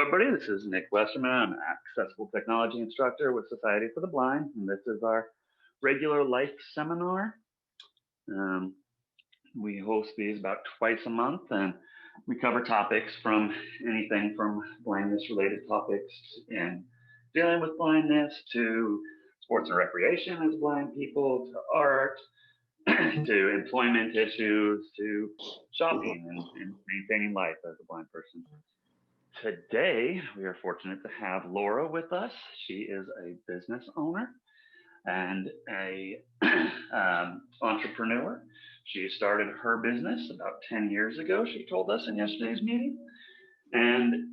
everybody. This is Nick Westerman. I'm an accessible technology instructor with Society for the Blind, and this is our regular life seminar. Um, we host these about twice a month, and we cover topics from anything from blindness-related topics and dealing with blindness to sports and recreation as blind people, to art, to employment issues, to shopping and maintaining life as a blind person. Today, we are fortunate to have Laura with us. She is a business owner and a entrepreneur. She started her business about 10 years ago, she told us in yesterday's meeting, and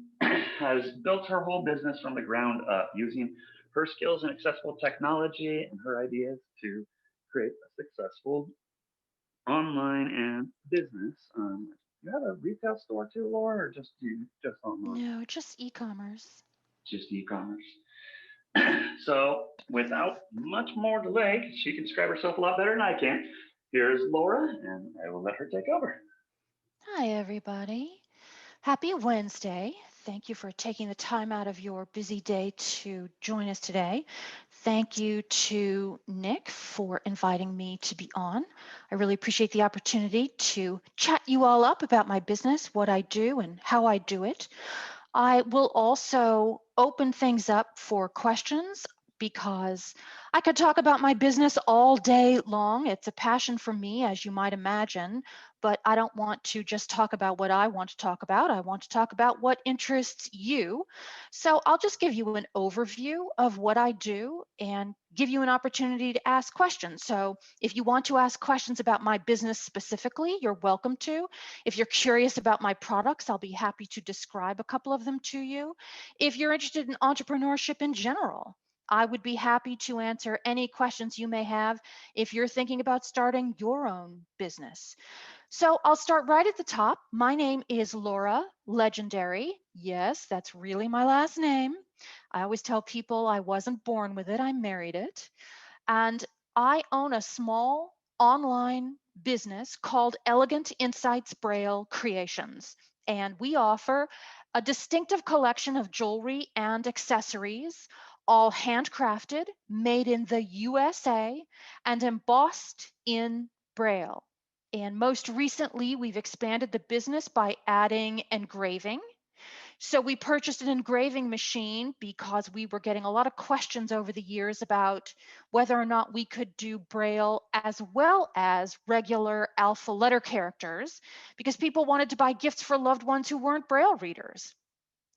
has built her whole business from the ground up using her skills in accessible technology and her ideas to create a successful online and business. You have a retail store too, Laura, or just online? No, just e-commerce. Just e-commerce. So without much more delay, she can describe herself a lot better than I can. Here's Laura, and I will let her take over. Hi, everybody. Happy Wednesday. Thank you for taking the time out of your busy day to join us today. Thank you to Nick for inviting me to be on. I really appreciate the opportunity to chat you all up about my business, what I do, and how I do it. I will also open things up for questions because I could talk about my business all day long. It's a passion for me, as you might imagine, but I don't want to just talk about what I want to talk about. I want to talk about what interests you. So I'll just give you an overview of what I do and give you an opportunity to ask questions. So if you want to ask questions about my business specifically, you're welcome to. If you're curious about my products, I'll be happy to describe a couple of them to you. If you're interested in entrepreneurship in general, I would be happy to answer any questions you may have if you're thinking about starting your own business. So I'll start right at the top. My name is Laura Legendary. Yes, that's really my last name. I always tell people I wasn't born with it, I married it. And I own a small online business called Elegant Insights Braille Creations. And we offer a distinctive collection of jewelry and accessories, all handcrafted, made in the USA, and embossed in Braille. And most recently, we've expanded the business by adding engraving. So we purchased an engraving machine because we were getting a lot of questions over the years about whether or not we could do Braille as well as regular alpha letter characters, because people wanted to buy gifts for loved ones who weren't Braille readers.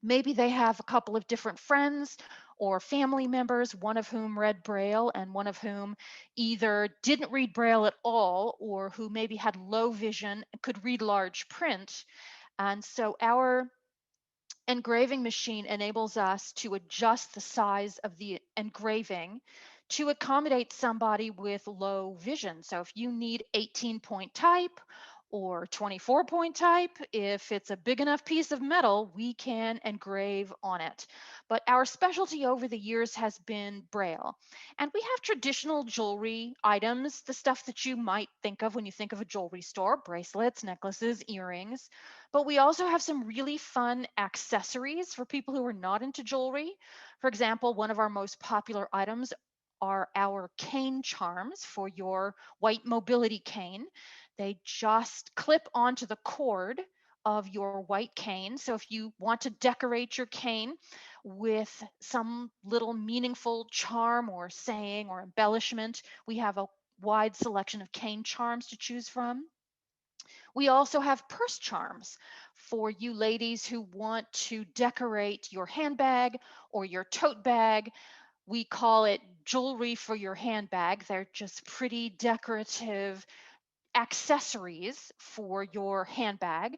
Maybe they have a couple of different friends or family members, one of whom read Braille and one of whom either didn't read Braille at all or who maybe had low vision and could read large print. And so our engraving machine enables us to adjust the size of the engraving to accommodate somebody with low vision. So if you need 18-point type or 24-point type, if it's a big enough piece of metal, we can engrave on it. But our specialty over the years has been Braille. And we have traditional jewelry items, the stuff that you might think of when you think of a jewelry store, bracelets, necklaces, earrings. But we also have some really fun accessories for people who are not into jewelry. For example, one of our most popular items are our cane charms for your white mobility cane. They just clip onto the cord of your white cane. So if you want to decorate your cane with some little meaningful charm or saying or embellishment, we have a wide selection of cane charms to choose from. We also have purse charms for you ladies who want to decorate your handbag or your tote bag. We call it jewelry for your handbag. They're just pretty decorative accessories for your handbag.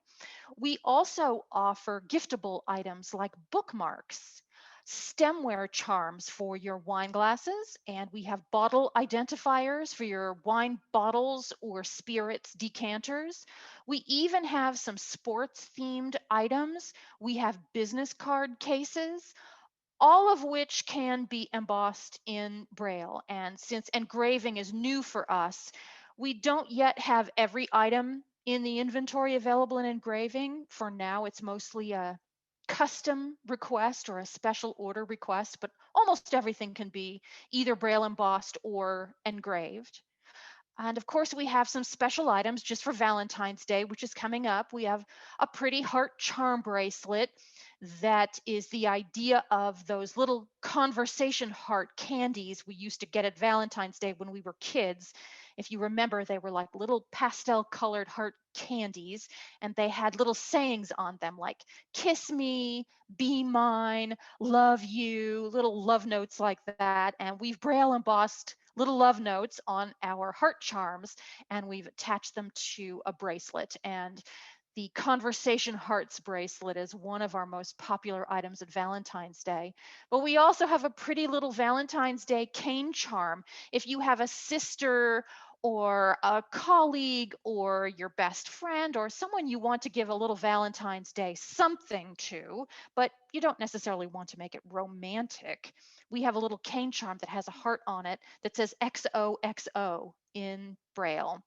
We also offer giftable items like bookmarks, stemware charms for your wine glasses, and we have bottle identifiers for your wine bottles or spirits decanters. We even have some sports themed items. We have business card cases, all of which can be embossed in Braille. And since engraving is new for us, we don't yet have every item in the inventory available in engraving. For now, it's mostly a custom request or a special order request, but almost everything can be either braille embossed or engraved. And of course, we have some special items just for Valentine's Day, which is coming up. We have a pretty heart charm bracelet that is the idea of those little conversation heart candies we used to get at Valentine's Day when we were kids. If you remember, they were like little pastel colored heart candies, and they had little sayings on them like kiss me, be mine, love you, little love notes like that. And we've braille embossed little love notes on our heart charms, and we've attached them to a bracelet. And the Conversation Hearts bracelet is one of our most popular items at Valentine's Day. But we also have a pretty little Valentine's Day cane charm. If you have a sister or a colleague or your best friend or someone you want to give a little Valentine's Day something to, but you don't necessarily want to make it romantic, we have a little cane charm that has a heart on it that says XOXO in Braille.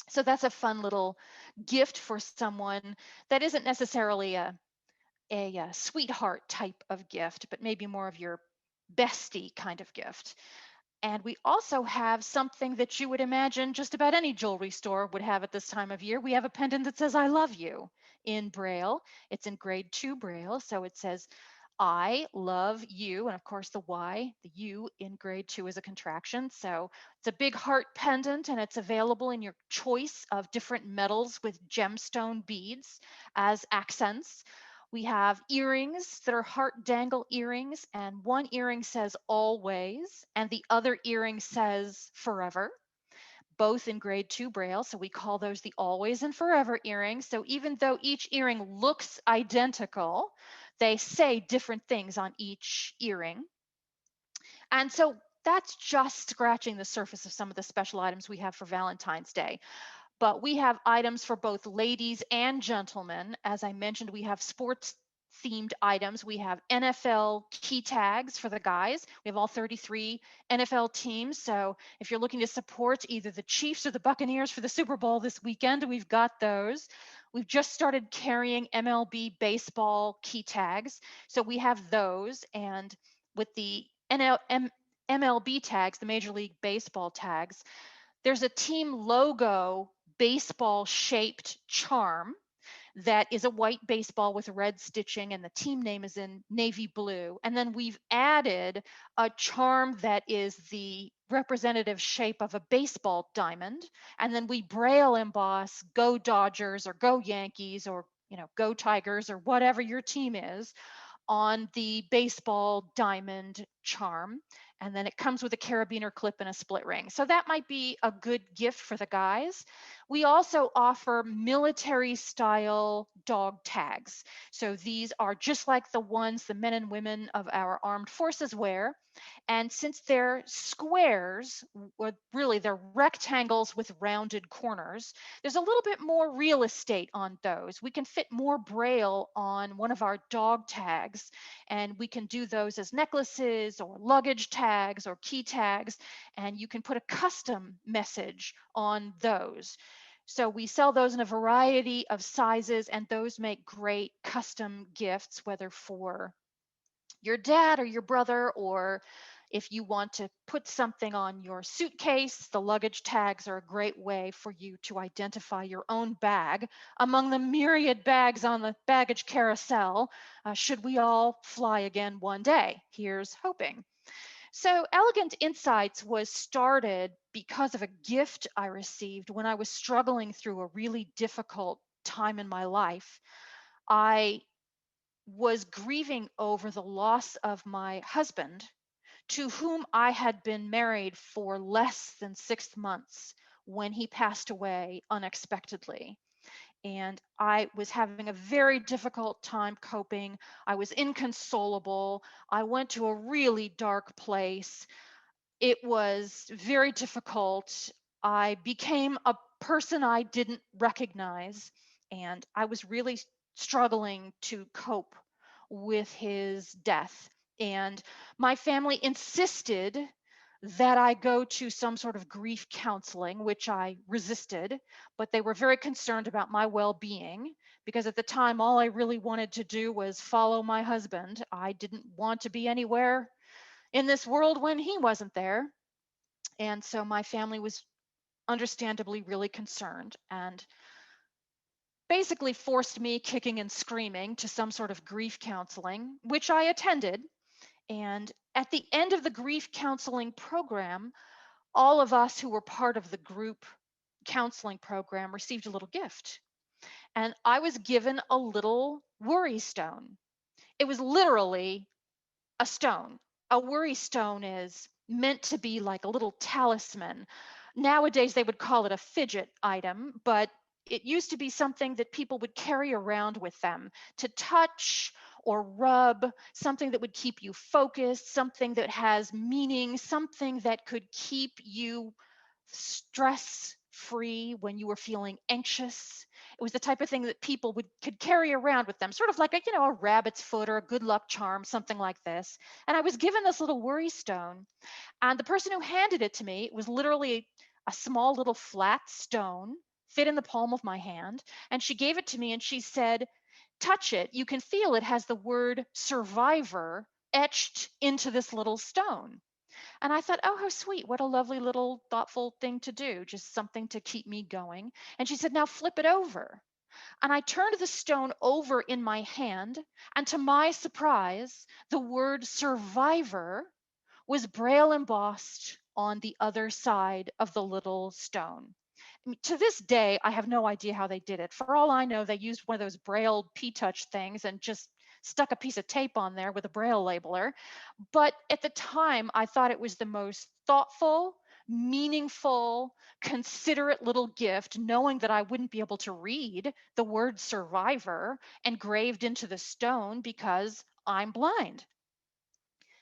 So that's a fun little gift for someone that isn't necessarily a sweetheart type of gift, but maybe more of your bestie kind of gift. And we also have something that you would imagine just about any jewelry store would have at this time of year. We have a pendant that says, I love you in Braille. It's in grade 2 Braille. So it says, I love you. And of course, the Y, the U in grade 2 is a contraction. So it's a big heart pendant, and it's available in your choice of different metals with gemstone beads as accents. We have earrings that are heart dangle earrings, and one earring says always, and the other earring says forever, both in grade 2 Braille. So we call those the always and forever earrings. So even though each earring looks identical, they say different things on each earring. And so that's just scratching the surface of some of the special items we have for Valentine's Day. But we have items for both ladies and gentlemen. As I mentioned, we have sports themed items. We have NFL key tags for the guys. We have all 33 NFL teams. So if you're looking to support either the Chiefs or the Buccaneers for the Super Bowl this weekend, we've got those. We've just started carrying MLB baseball key tags. So we have those. And with the MLB tags, the Major League Baseball tags, there's a team logo baseball shaped charm that is a white baseball with red stitching, and the team name is in navy blue. And then we've added a charm that is the representative shape of a baseball diamond. And then we braille emboss go Dodgers or go Yankees or go Tigers or whatever your team is on the baseball diamond charm. And then it comes with a carabiner clip and a split ring. So that might be a good gift for the guys. We also offer military style dog tags. So these are just like the ones the men and women of our armed forces wear. And since they're squares, or really they're rectangles with rounded corners, there's a little bit more real estate on those. We can fit more braille on one of our dog tags, and we can do those as necklaces or luggage tags or key tags, and you can put a custom message on those. So we sell those in a variety of sizes, and those make great custom gifts, whether for your dad or your brother, or if you want to put something on your suitcase, the luggage tags are a great way for you to identify your own bag among the myriad bags on the baggage carousel, should we all fly again one day. Here's hoping. So Elegant Insights was started because of a gift I received when I was struggling through a really difficult time in my life. I was grieving over the loss of my husband, to whom I had been married for less than 6 months when he passed away unexpectedly. And I was having a very difficult time coping. I was inconsolable. I went to a really dark place. It was very difficult. I became a person I didn't recognize, and I was really struggling to cope with his death. And my family insisted that I go to some sort of grief counseling, which I resisted, but they were very concerned about my well being because at the time, all I really wanted to do was follow my husband. I didn't want to be anywhere in this world when he wasn't there. And so my family was understandably really concerned and basically forced me kicking and screaming to some sort of grief counseling, which I attended. And at the end of the grief counseling program, all of us who were part of the group counseling program received a little gift. And I was given a little worry stone. It was literally a stone. A worry stone is meant to be like a little talisman. Nowadays, they would call it a fidget item, but it used to be something that people would carry around with them to touch or rub, something that would keep you focused, something that has meaning, something that could keep you stress free when you were feeling anxious. It was the type of thing that people could carry around with them, sort of like a rabbit's foot or a good luck charm, something like this. And I was given this little worry stone, and the person who handed it to me, it was literally a small little flat stone, fit in the palm of my hand, and she gave it to me and she said, "Touch it. You can feel it has the word survivor etched into this little stone." And I thought, oh, how sweet. What a lovely little thoughtful thing to do, just something to keep me going. And she said, now flip it over. And I turned the stone over in my hand. And to my surprise, the word survivor was braille embossed on the other side of the little stone. I mean, to this day, I have no idea how they did it. For all I know, they used one of those braille P-touch things and just stuck a piece of tape on there with a braille labeler. But at the time, I thought it was the most thoughtful, meaningful, considerate little gift, knowing that I wouldn't be able to read the word survivor engraved into the stone because I'm blind.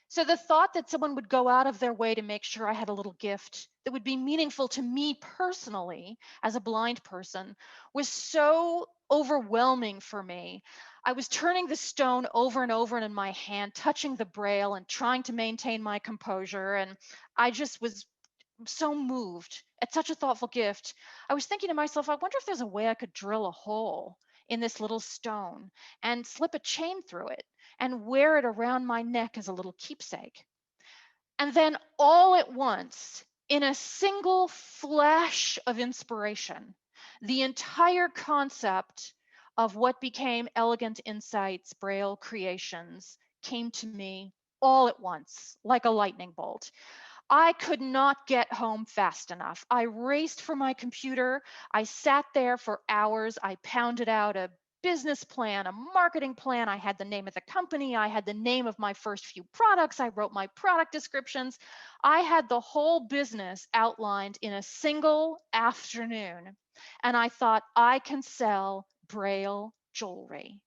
So the thought that someone would go out of their way to make sure I had a little gift that would be meaningful to me personally as a blind person was so overwhelming for me. I was turning the stone over and over in my hand, touching the braille and trying to maintain my composure. And I just was so moved at such a thoughtful gift. I was thinking to myself, I wonder if there's a way I could drill a hole in this little stone and slip a chain through it and wear it around my neck as a little keepsake. And then all at once, in a single flash of inspiration, the entire concept of what became Elegant Insights Braille Creations came to me all at once, like a lightning bolt. I could not get home fast enough. I raced for my computer. I sat there for hours. I pounded out a business plan, a marketing plan. I had the name of the company. I had the name of my first few products. I wrote my product descriptions. I had the whole business outlined in a single afternoon. And I thought, I can sell Braille jewelry.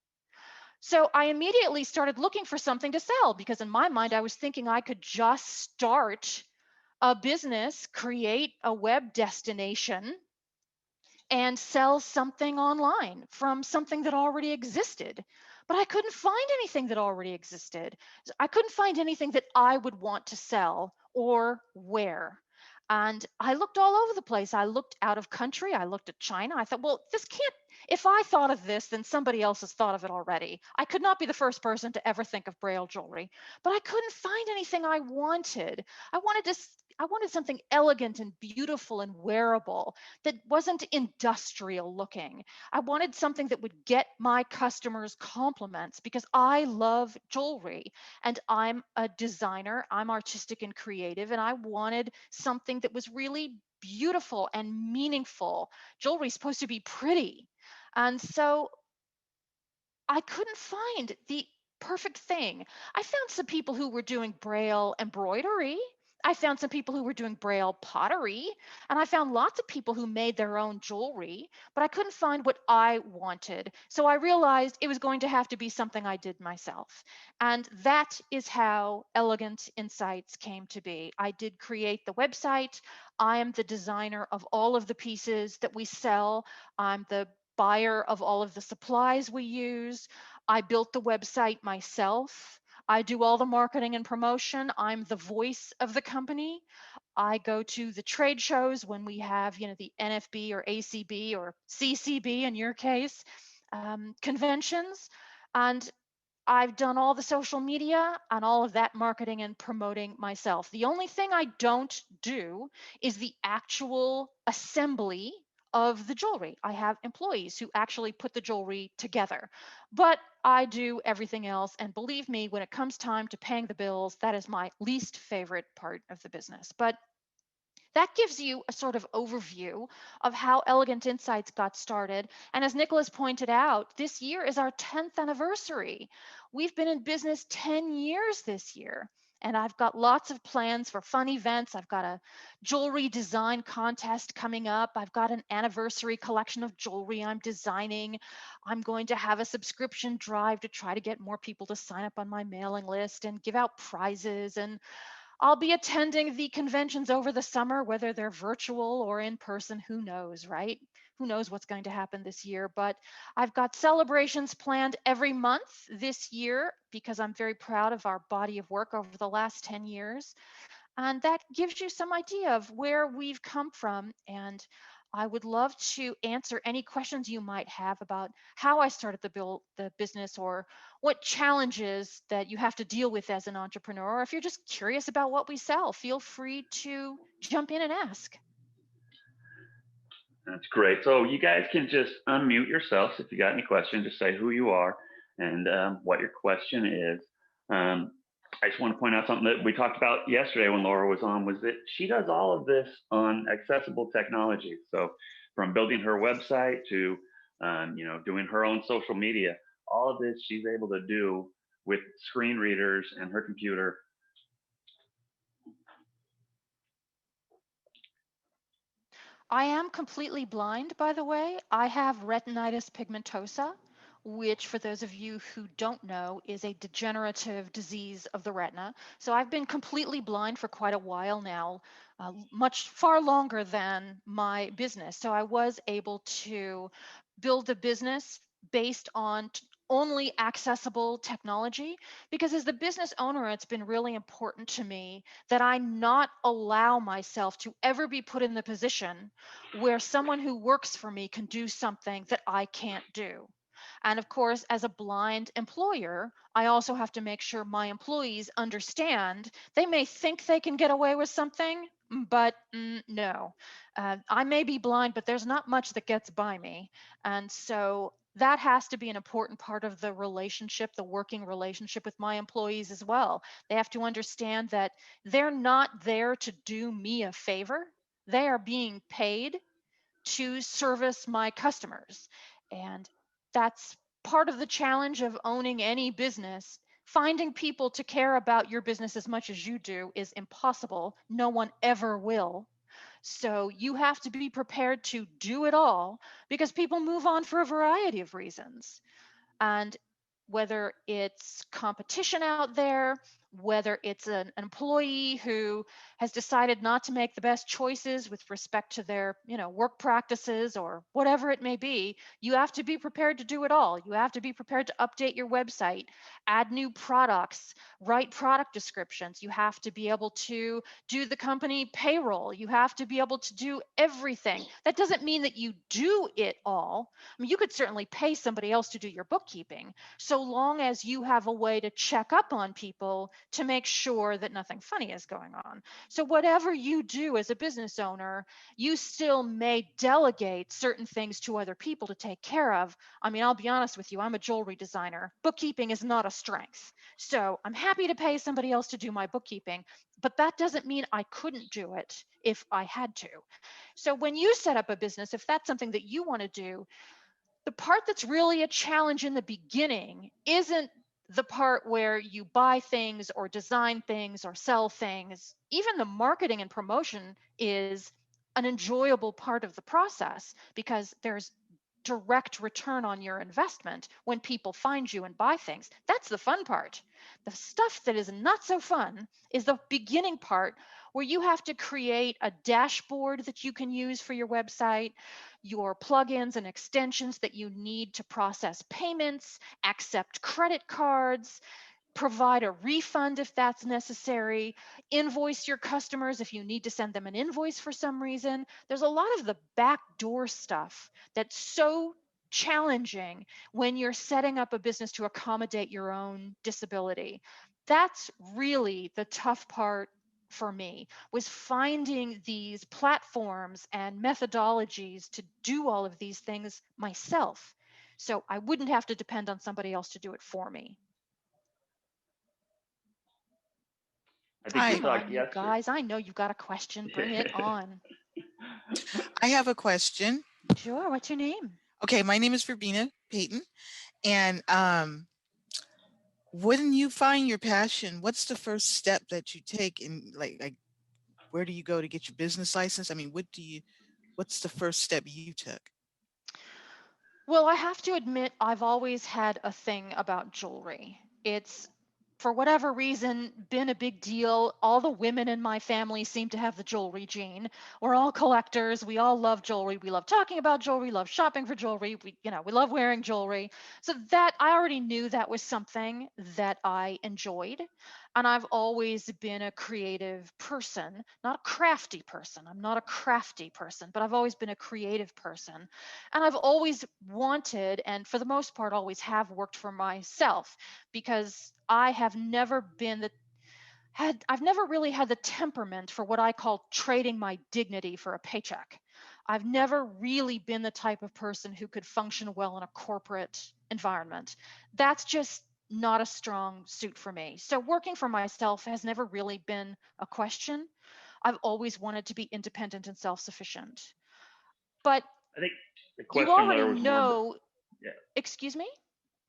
So I immediately started looking for something to sell because in my mind, I was thinking I could just start a business, create a web destination, and sell something online from something that already existed. But I couldn't find anything that already existed. I couldn't find anything that I would want to sell or where. And I looked all over the place. I looked out of country. I looked at China. I thought, well, this can't, if I thought of this, then somebody else has thought of it already. I could not be the first person to ever think of Braille jewelry, but I couldn't find anything I wanted. I wanted something elegant and beautiful and wearable that wasn't industrial looking. I wanted something that would get my customers compliments because I love jewelry and I'm a designer, I'm artistic and creative, and I wanted something that was really beautiful and meaningful. Jewelry is supposed to be pretty. And so I couldn't find the perfect thing. I found some people who were doing Braille embroidery. I found some people who were doing Braille pottery, and I found lots of people who made their own jewelry, but I couldn't find what I wanted. So I realized it was going to have to be something I did myself. And that is how Elegant Insights came to be. I did create the website. I am the designer of all of the pieces that we sell. I'm the buyer of all of the supplies we use. I built the website myself. I do all the marketing and promotion. I'm the voice of the company. I go to the trade shows when we have, the NFB or ACB or CCB in your case. conventions, and I've done all the social media and all of that marketing and promoting myself. The only thing I don't do is the actual assembly of the jewelry. I have employees who actually put the jewelry together, but I do everything else. And believe me, when it comes time to paying the bills, that is my least favorite part of the business. But that gives you a sort of overview of how Elegant Insights got started. And as Nicholas pointed out, this year is our 10th anniversary. We've been in business 10 years this year. And I've got lots of plans for fun events. I've got a jewelry design contest coming up. I've got an anniversary collection of jewelry I'm designing. I'm going to have a subscription drive to try to get more people to sign up on my mailing list and give out prizes. And I'll be attending the conventions over the summer, whether they're virtual or in person, who knows, right? Who knows what's going to happen this year, but I've got celebrations planned every month this year because I'm very proud of our body of work over the last 10 years. And that gives you some idea of where we've come from. And I would love to answer any questions you might have about how I started the business, or what challenges that you have to deal with as an entrepreneur. Or if you're just curious about what we sell, feel free to jump in and ask. That's great. So you guys can just unmute yourselves if you got any questions. Just say who you are and what your question is. I just want to point out something that we talked about yesterday when Laura was on, was that she does all of this on accessible technology. So from building her website to doing her own social media, all of this she's able to do with screen readers and her computer. I am completely blind, by the way. I have retinitis pigmentosa, which, for those of you who don't know, is a degenerative disease of the retina. So I've been completely blind for quite a while now, much far longer than my business. So I was able to build a business based on only accessible technology, because as the business owner, it's been really important to me that I not allow myself to ever be put in the position where someone who works for me can do something that I can't do. And of course, as a blind employer, I also have to make sure my employees understand they may think they can get away with something, but no. I may be blind, but there's not much that gets by me. And so that has to be an important part of the relationship, the working relationship with my employees as well. They have to understand that they're not there to do me a favor. They are being paid to service my customers. And that's part of the challenge of owning any business. Finding people to care about your business as much as you do is impossible. No one ever will. So you have to be prepared to do it all, because people move on for a variety of reasons. And whether it's competition out there, whether it's an employee who has decided not to make the best choices with respect to their, work practices or whatever it may be, you have to be prepared to do it all. You have to be prepared to update your website, add new products, write product descriptions. You have to be able to do the company payroll. You have to be able to do everything. That doesn't mean that you do it all. I mean, you could certainly pay somebody else to do your bookkeeping, so long as you have a way to check up on people to make sure that nothing funny is going on. So whatever you do as a business owner, you still may delegate certain things to other people to take care of. I mean, I'll be honest with you, I'm a jewelry designer. Bookkeeping is not a strength. So I'm happy to pay somebody else to do my bookkeeping, but that doesn't mean I couldn't do it if I had to. So when you set up a business, if that's something that you want to do, the part that's really a challenge in the beginning isn't the part where you buy things or design things or sell things. Even the marketing and promotion is an enjoyable part of the process, because there's direct return on your investment when people find you and buy things. That's the fun part. The stuff that is not so fun is the beginning part, where you have to create a dashboard that you can use for your website, your plugins and extensions that you need to process payments, accept credit cards, provide a refund if that's necessary, invoice your customers if you need to send them an invoice for some reason. There's a lot of the backdoor stuff that's so challenging when you're setting up a business to accommodate your own disability. That's really the tough part for me, was finding these platforms and methodologies to do all of these things myself, so I wouldn't have to depend on somebody else to do it for me. I think we Hi, Come on, talked you yesterday. guys. I know you've got a question. Bring it on. I have a question. Sure. What's your name? Okay, my name is Verbena Payton, and when you find your passion, what's the first step that you take in like where do you go to get your business license? I mean, what's the first step you took? Well, I have to admit, I've always had a thing about jewelry. It's, for whatever reason, been a big deal. All the women in my family seem to have the jewelry gene. We're all collectors. We all love jewelry. We love talking about jewelry, love shopping for jewelry. We love wearing jewelry. So that I already knew that was something that I enjoyed. And I've always been a creative person, not a crafty person. I'm not a crafty person, but I've always been a creative person. And I've always wanted, and for the most part, always have worked for myself, because I have never been I've never really had the temperament for what I call trading my dignity for a paycheck. I've never really been the type of person who could function well in a corporate environment. That's just not a strong suit for me. So working for myself has never really been a question. I've always wanted to be independent and self-sufficient. But I think the you question already there was more. know, Yeah. excuse me?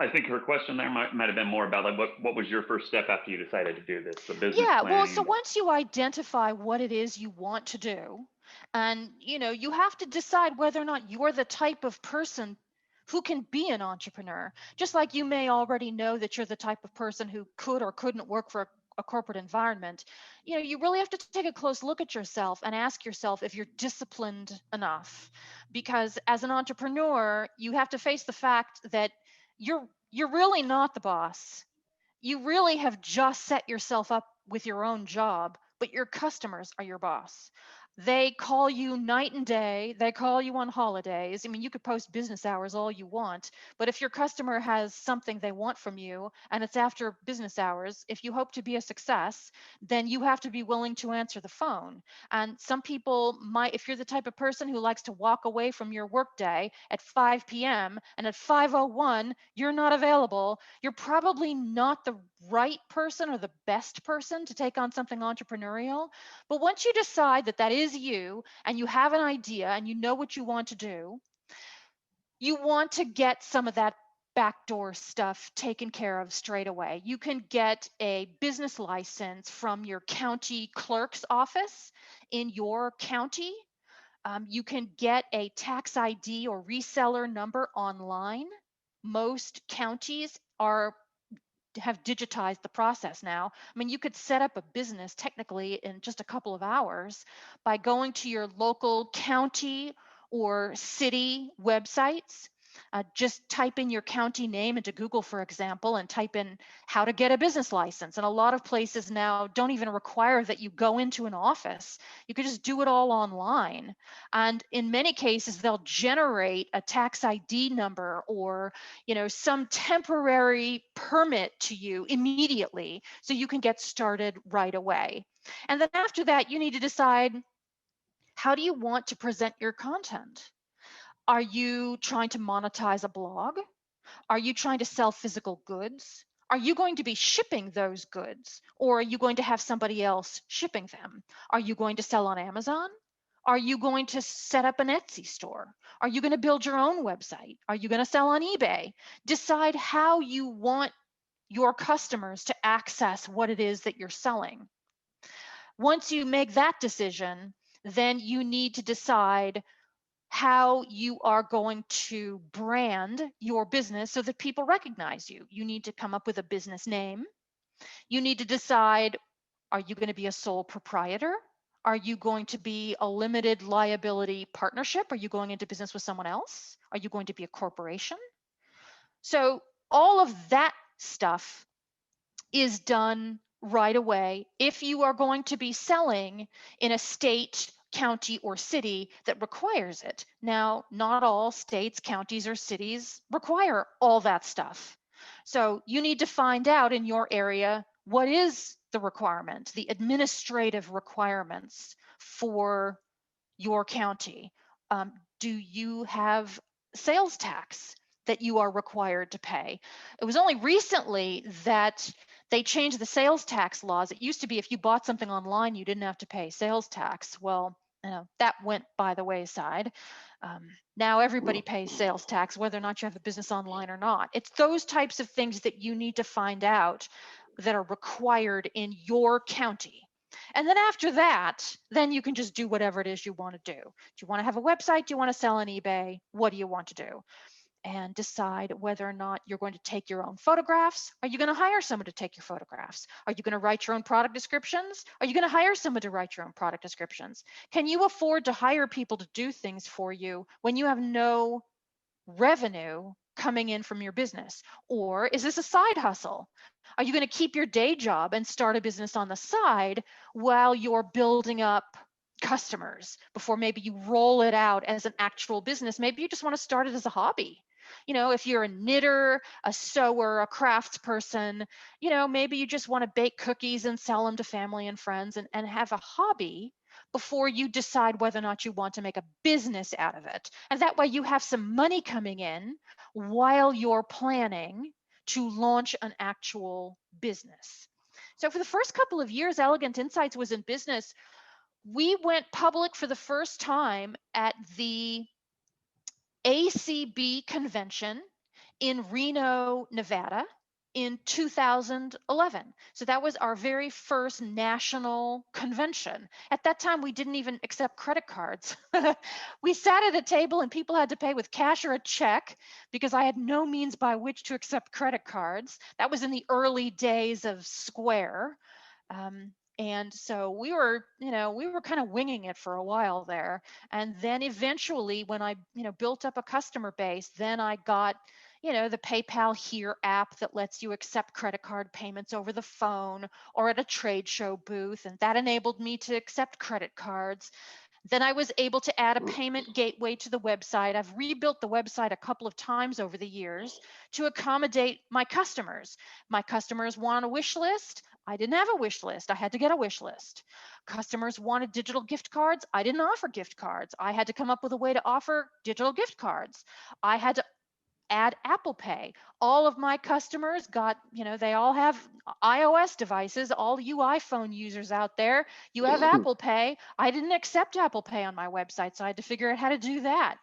I think her question there might have been more about like what was your first step after you decided to do this, the business Yeah, well, so planning. once you identify what it is you want to do, and you have to decide whether or not you're the type of person who can be an entrepreneur. Just like you may already know that you're the type of person who could or couldn't work for a corporate environment. You really have to take a close look at yourself and ask yourself if you're disciplined enough. Because as an entrepreneur, you have to face the fact that you're really not the boss. You really have just set yourself up with your own job, but your customers are your boss. They call you night and day. They call you on holidays. I mean, you could post business hours all you want, but if your customer has something they want from you and it's after business hours, if you hope to be a success, then you have to be willing to answer the phone. And some people might, if you're the type of person who likes to walk away from your workday at 5 p.m. and at 5:01 you're not available, you're probably not the right person or the best person to take on something entrepreneurial. But once you decide that that is you and you have an idea and you know what you want to do, you want to get some of that backdoor stuff taken care of straight away. You can get a business license from your county clerk's office in your county. You can get a tax ID or reseller number online. Most counties have digitized the process now. I mean, you could set up a business technically in just a couple of hours by going to your local county or city websites. Just type in your county name into Google, for example, and type in how to get a business license. And a lot of places now don't even require that you go into an office. You could just do it all online. And in many cases, they'll generate a tax ID number or some temporary permit to you immediately so you can get started right away. And then after that, you need to decide, how do you want to present your content? Are you trying to monetize a blog? Are you trying to sell physical goods? Are you going to be shipping those goods, or are you going to have somebody else shipping them? Are you going to sell on Amazon? Are you going to set up an Etsy store? Are you going to build your own website? Are you going to sell on eBay? Decide how you want your customers to access what it is that you're selling. Once you make that decision, then you need to decide how you are going to brand your business so that people recognize you. You need to come up with a business name. You need to decide, are you going to be a sole proprietor? Are you going to be a limited liability partnership? Are you going into business with someone else? Are you going to be a corporation? So all of that stuff is done right away if you are going to be selling in a state, county or city that requires it. Now, not all states, counties, or cities require all that stuff. So you need to find out in your area what is the requirement, the administrative requirements for your county. Do you have sales tax that you are required to pay? It was only recently that they changed the sales tax laws. It used to be if you bought something online, you didn't have to pay sales tax. Well, that went by the wayside. Now everybody pays sales tax, whether or not you have a business online or not. It's those types of things that you need to find out that are required in your county. And then after that, then you can just do whatever it is you want to do. Do you want to have a website? Do you want to sell on eBay? What do you want to do? And decide whether or not you're going to take your own photographs. Are you going to hire someone to take your photographs? Are you going to write your own product descriptions? Are you going to hire someone to write your own product descriptions? Can you afford to hire people to do things for you when you have no revenue coming in from your business? Or is this a side hustle? Are you going to keep your day job and start a business on the side while you're building up customers before maybe you roll it out as an actual business? Maybe you just want to start it as a hobby. If you're a knitter, a sewer, a crafts person, maybe you just want to bake cookies and sell them to family and friends and have a hobby before you decide whether or not you want to make a business out of it. And that way you have some money coming in while you're planning to launch an actual business. So for the first couple of years, Elegant Insights was in business. We went public for the first time at the ACB convention in Reno, Nevada in 2011. So that was our very first national convention. At that time, we didn't even accept credit cards. We sat at a table and people had to pay with cash or a check because I had no means by which to accept credit cards. That was in the early days of Square. And so we were kind of winging it for a while there. And then eventually when I, built up a customer base, then I got, the PayPal Here app that lets you accept credit card payments over the phone or at a trade show booth. And that enabled me to accept credit cards. Then I was able to add a payment gateway to the website. I've rebuilt the website a couple of times over the years to accommodate my customers. My customers want a wish list. I didn't have a wish list. I had to get a wish list. Customers wanted digital gift cards. I didn't offer gift cards. I had to come up with a way to offer digital gift cards. I had to add Apple Pay. All of my customers got, they all have iOS devices. All you iPhone users out there, you have Apple Pay. I didn't accept Apple Pay on my website, so I had to figure out how to do that.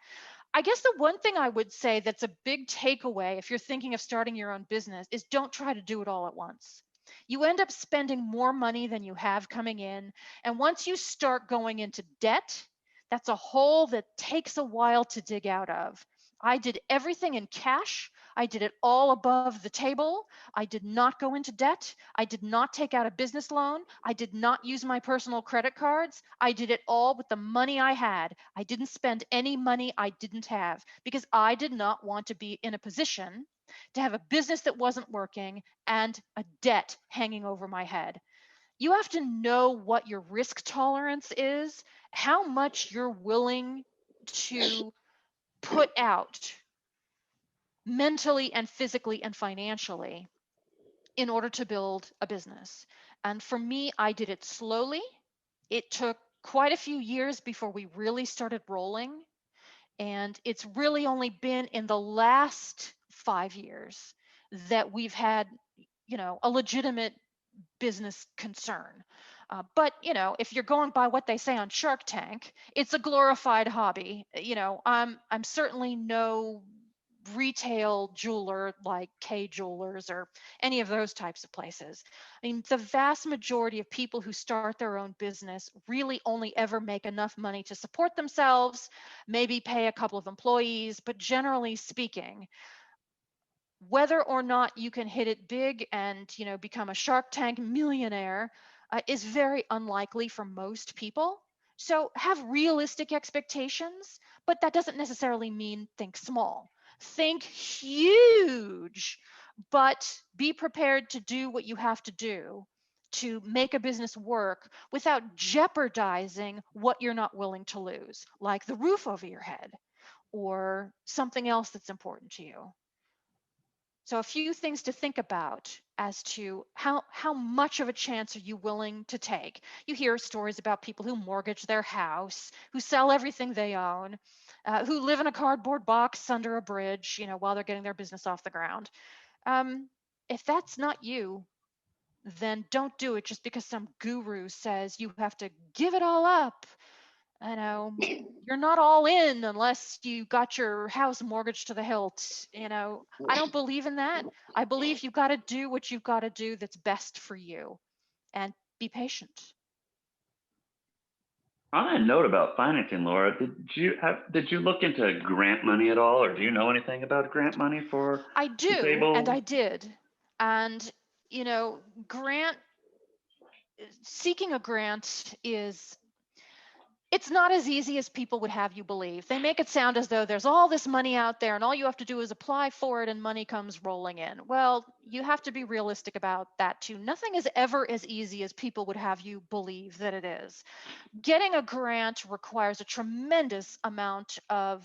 I guess the one thing I would say that's a big takeaway if you're thinking of starting your own business is don't try to do it all at once. You end up spending more money than you have coming in. And once you start going into debt, that's a hole that takes a while to dig out of. I did everything in cash. I did it all above the table. I did not go into debt. I did not take out a business loan. I did not use my personal credit cards. I did it all with the money I had. I didn't spend any money I didn't have because I did not want to be in a position to have a business that wasn't working and a debt hanging over my head. You have to know what your risk tolerance is, how much you're willing to put out mentally and physically and financially in order to build a business. And for me, I did it slowly. It took quite a few years before we really started rolling. And it's really only been in the last 5 years that we've had, a legitimate business concern. But if you're going by what they say on Shark Tank, it's a glorified hobby. I'm certainly no retail jeweler like Kay Jewelers or any of those types of places. I mean, the vast majority of people who start their own business really only ever make enough money to support themselves, maybe pay a couple of employees, but generally speaking, whether or not you can hit it big and become a Shark Tank millionaire is very unlikely for most people. So have realistic expectations, but that doesn't necessarily mean think small. Think huge, but be prepared to do what you have to do to make a business work without jeopardizing what you're not willing to lose, like the roof over your head or something else that's important to you. So a few things to think about as to how much of a chance are you willing to take. You hear stories about people who mortgage their house, who sell everything they own, who live in a cardboard box under a bridge, while they're getting their business off the ground. If that's not you, then don't do it just because some guru says you have to give it all up. You're not all in unless you got your house mortgaged to the hilt. I don't believe in that. I believe you've got to do what you've got to do that's best for you and be patient. On that note about financing, Laura, did you look into grant money at all, or do you know anything about grant money for I do, disabled? and I did. And, seeking a grant it's not as easy as people would have you believe. They make it sound as though there's all this money out there and all you have to do is apply for it and money comes rolling in. Well, you have to be realistic about that too. Nothing is ever as easy as people would have you believe that it is. Getting a grant requires a tremendous amount of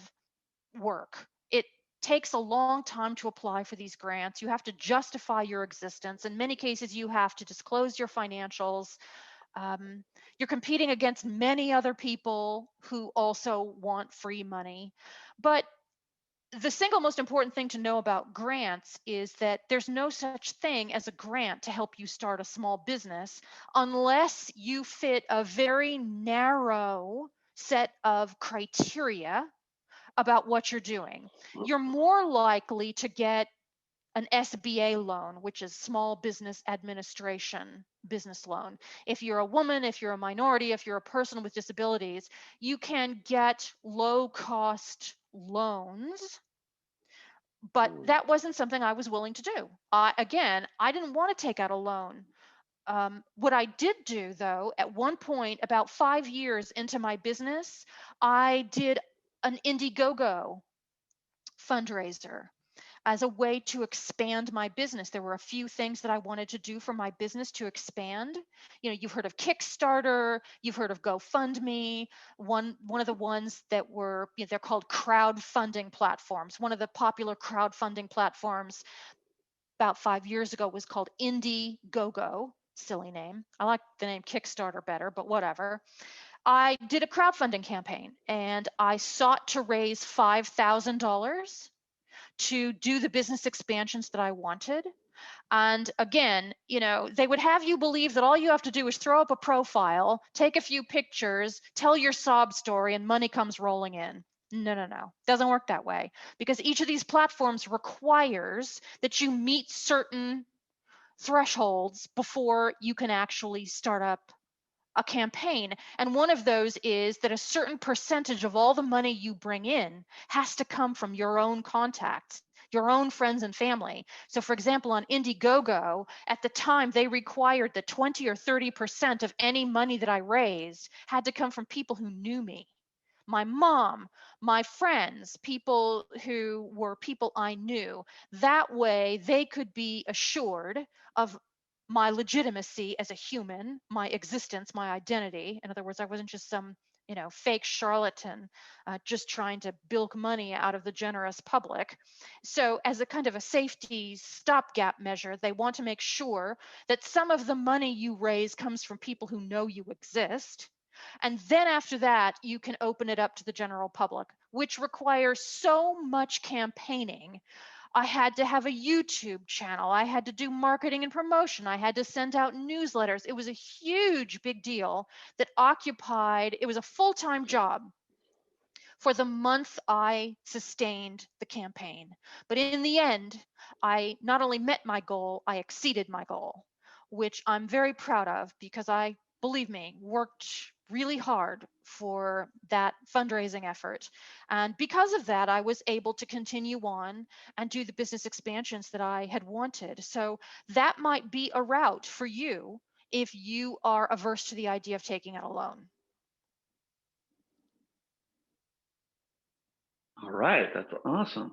work. It takes a long time to apply for these grants. You have to justify your existence. In many cases, you have to disclose your financials. You're competing against many other people who also want free money. But the single most important thing to know about grants is that there's no such thing as a grant to help you start a small business unless you fit a very narrow set of criteria about what you're doing. You're more likely to get an SBA loan, which is Small Business Administration business loan. If you're a woman, if you're a minority, if you're a person with disabilities, you can get low cost loans. But that wasn't something I was willing to do. Again, I didn't want to take out a loan. What I did do, though, at one point, about 5 years into my business, I did an Indiegogo fundraiser as a way to expand my business. There were a few things that I wanted to do for my business to expand. You've heard of Kickstarter, you've heard of GoFundMe. One of the ones that were, they're called crowdfunding platforms. One of the popular crowdfunding platforms about 5 years ago was called Indiegogo. Silly name. I like the name Kickstarter better, but whatever. I did a crowdfunding campaign and I sought to raise $5,000 to do the business expansions that I wanted. And again, they would have you believe that all you have to do is throw up a profile, take a few pictures, tell your sob story, and money comes rolling in. No. Doesn't work that way, because each of these platforms requires that you meet certain thresholds before you can actually start up a campaign. And one of those is that a certain percentage of all the money you bring in has to come from your own contacts, your own friends and family. So for example, on Indiegogo, at the time, they required that 20 or 30% of any money that I raised had to come from people who knew me. My mom, my friends, people who were people I knew. That way they could be assured of my legitimacy as a human, my existence, my identity. In other words, I wasn't just some, fake charlatan just trying to bilk money out of the generous public. So as a kind of a safety stopgap measure, they want to make sure that some of the money you raise comes from people who know you exist. And then after that, you can open it up to the general public, which requires so much campaigning. I had to have a YouTube channel. I had to do marketing and promotion. I had to send out newsletters. It was a huge, big deal that occupied, it was a full-time job for the month I sustained the campaign. But in the end, I not only met my goal, I exceeded my goal, which I'm very proud of because I, believe me, worked really hard for that fundraising effort. And because of that, I was able to continue on and do the business expansions that I had wanted. So that might be a route for you if you are averse to the idea of taking out a loan. All right, that's awesome.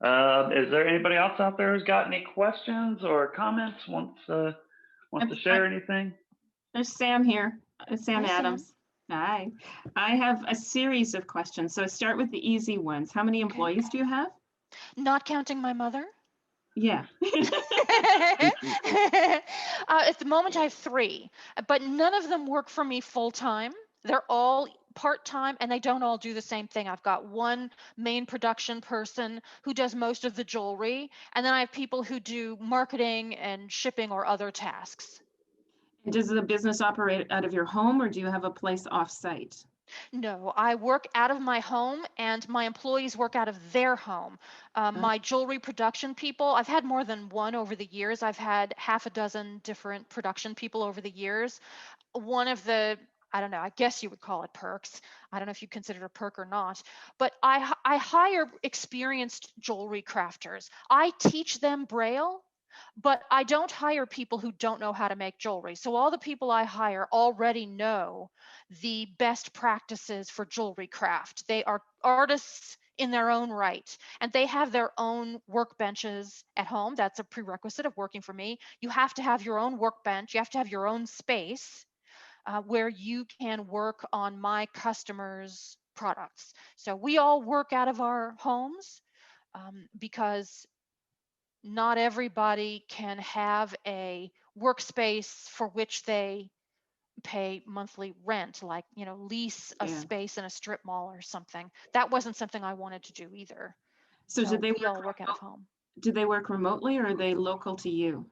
Is there anybody else out there who's got any questions or comments wants to wants to share anything? There's Sam here. Sam Hi, Sam. Adams. Hi. I have a series of questions. So I start with the easy ones. How many employees do you have? Not counting my mother. Yeah. At the moment, I have 3, but none of them work for me full time. They're all part time and they don't all do the same thing. I've got one main production person who does most of the jewelry, and then I have people who do marketing and shipping or other tasks. Does the business operate out of your home or do you have a place off-site? No, I work out of my home and my employees work out of their home. My jewelry production people, I've had more than one over the years. I've had half a dozen different production people over the years. One of the, I don't know, I guess you would call it perks. I don't know if you consider it a perk or not, but I hire experienced jewelry crafters. I teach them Braille, but I don't hire people who don't know how to make jewelry. So all the people I hire already know the best practices for jewelry craft. They are artists in their own right, and they have their own workbenches at home. That's a prerequisite of working for me. You have to have your own workbench. You have to have your own space where you can work on my customers' products. So we all work out of our homes because not everybody can have a workspace for which they pay monthly rent, like, lease a Yeah. space in a strip mall or something. That wasn't something I wanted to do either. So So we all work out of home. do they work remotely or are they local to you?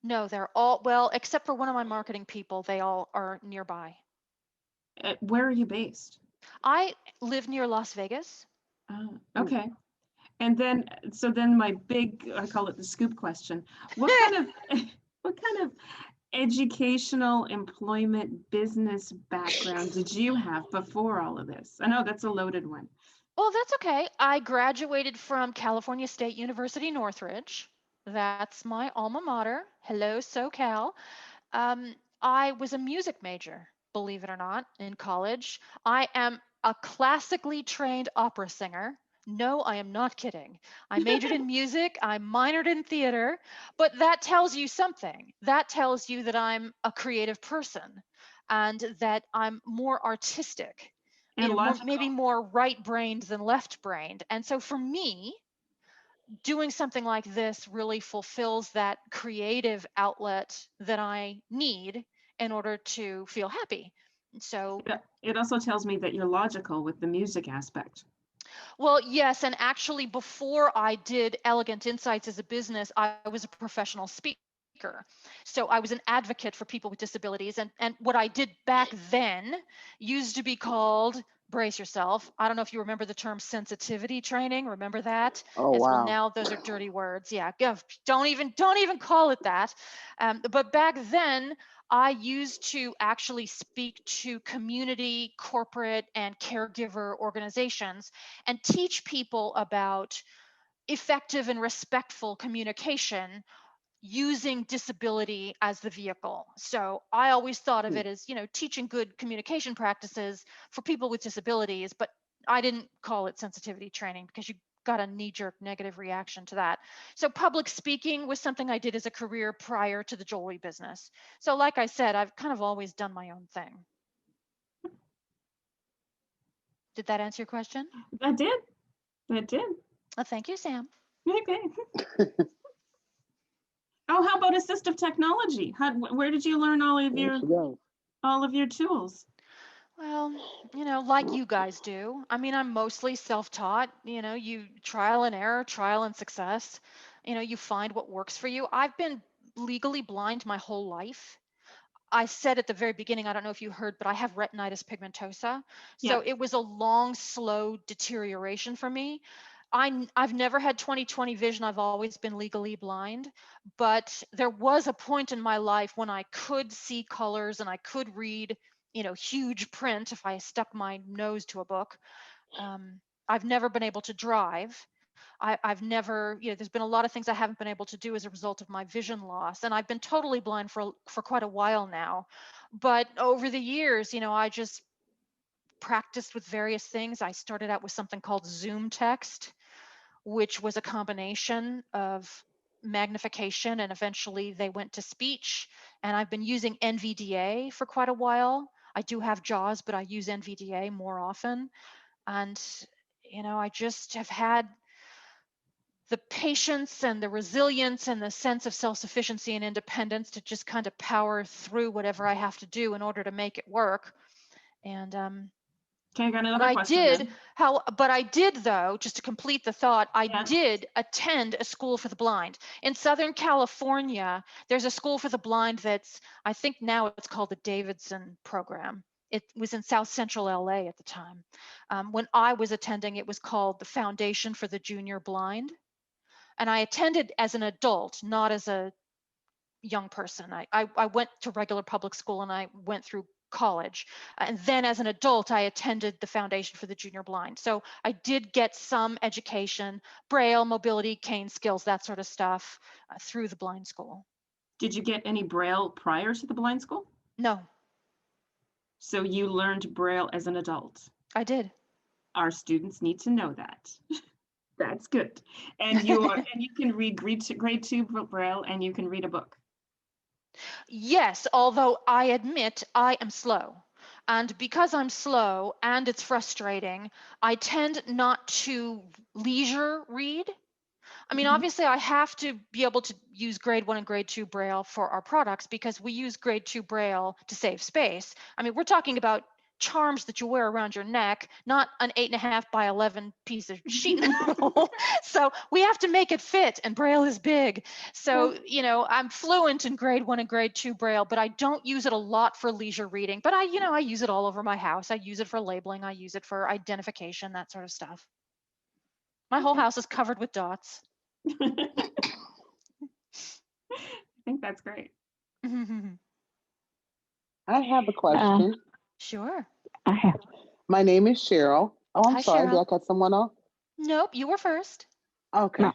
No, they're all, well, except for one of my marketing people, they all are nearby. Where are you based? I live near Las Vegas. Okay. And then, so then my big, I call it the scoop question. What kind of educational, employment, business background did you have before all of this? I know that's a loaded one. Well, that's okay. I graduated from California State University, Northridge. That's my alma mater. Hello, SoCal. I was a music major, believe it or not, in college. I am a classically trained opera singer. No, I am not kidding. I majored in music, I minored in theater, but that tells you something. That tells you that I'm a creative person and that I'm more artistic, And maybe more right-brained than left-brained. And so for me, doing something like this really fulfills that creative outlet that I need in order to feel happy. So, it also tells me that you're logical with the music aspect. well, yes, and actually before I did Elegant Insights as a business, I was a professional speaker. So I was an advocate for people with disabilities. And what I did back then used to be called, brace yourself, I don't know if you remember the term sensitivity training. Remember that? Oh, Well, wow. now those are dirty words. Yeah, don't even call it that. But back then, I used to actually speak to community, corporate, and caregiver organizations and teach people about effective and respectful communication using disability as the vehicle. So I always thought of it as, teaching good communication practices for people with disabilities, but I didn't call it sensitivity training because you got a knee-jerk negative reaction to that. So public speaking was something I did as a career prior to the jewelry business. So like I said, I've kind of always done my own thing. Did that answer your question? That did. Oh, thank you, Sam. Okay. Oh, how about assistive technology? Where did you learn all of There she goes. your tools? Well, like you guys do. I mean, I'm mostly self-taught. You trial and error, trial and success. You find what works for you. I've been legally blind my whole life. I said at the very beginning, I don't know if you heard, but I have retinitis pigmentosa. So Yeah. it was a long, slow deterioration for me. I've never had 20/20 vision. I've always been legally blind, but there was a point in my life when I could see colors and I could read, huge print if I stuck my nose to a book. I've never been able to drive. I've never, there's been a lot of things I haven't been able to do as a result of my vision loss. And I've been totally blind for quite a while now. But over the years, I just practiced with various things. I started out with something called Zoom Text, which was a combination of magnification, and eventually they went to speech. And I've been using NVDA for quite a while. I do have JAWS, but I use NVDA more often. And, I just have had the patience and the resilience and the sense of self-sufficiency and independence to just kind of power through whatever I have to do in order to make it work. And Okay, I got but another I question did then. but I did, though, just to complete the thought, I Yeah. did attend a school for the blind in Southern California. There's a school for the blind that's, I think now it's called the Davidson program. It was in South Central LA at the time. When I was attending, it was called the Foundation for the Junior Blind. And I attended as an adult, not as a young person. I went to regular public school and I went through college. And then as an adult, I attended the Foundation for the Junior Blind. So I did get some education, Braille, mobility, cane skills, that sort of stuff through the blind school. Did you get any Braille prior to the blind school? No, So you learned Braille as an adult. I did. Our students need to know that. That's good. And you can read grade two Braille, and you can read a book. Yes, although I admit I am slow. And because I'm slow and it's frustrating, I tend not to leisure read. I mean, Mhm. obviously, I have to be able to use grade 1 and grade 2 Braille for our products because we use grade 2 Braille to save space. I mean, we're talking about charms that you wear around your neck, not an 8.5 by 11 piece of sheet metal. So we have to make it fit, and Braille is big. So, I'm fluent in grade 1 and grade 2 Braille, but I don't use it a lot for leisure reading. But I use it all over my house. I use it for labeling. I use it for identification, that sort of stuff. My whole Okay. house is covered with dots. I think that's great. I have a question. Sure. My name is Cheryl. Oh, I'm Hi, sorry. Did Cheryl. I cut someone off? Nope, you were first. Okay. No.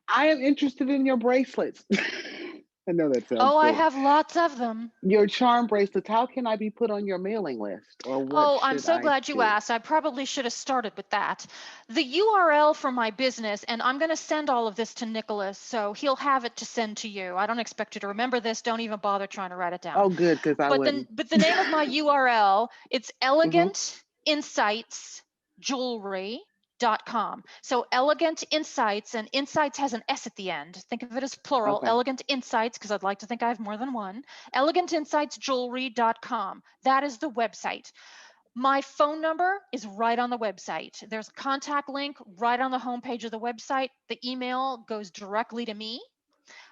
I am interested in your bracelets. I know that sounds Oh, I silly. have lots of them. Your charm bracelets. How can I be put on your mailing list, or what Oh, I'm should so I glad you do? asked. I probably should have started with that. The URL for my business, and I'm going to send all of this to Nicholas, so he'll have it to send to you. I don't expect you to remember this. Don't even bother trying to write it down. Oh, good, because I But wouldn't. the name of my URL, it's Mm-hmm. elegantinsightsjewelry.com. So Elegant Insights, and Insights has an S at the end. Think of it as plural, Okay. Elegant Insights, because I'd like to think I have more than one. elegantinsightsjewelry.com. That is the website. My phone number is right on the website. There's a contact link right on the homepage of the website. The email goes directly to me.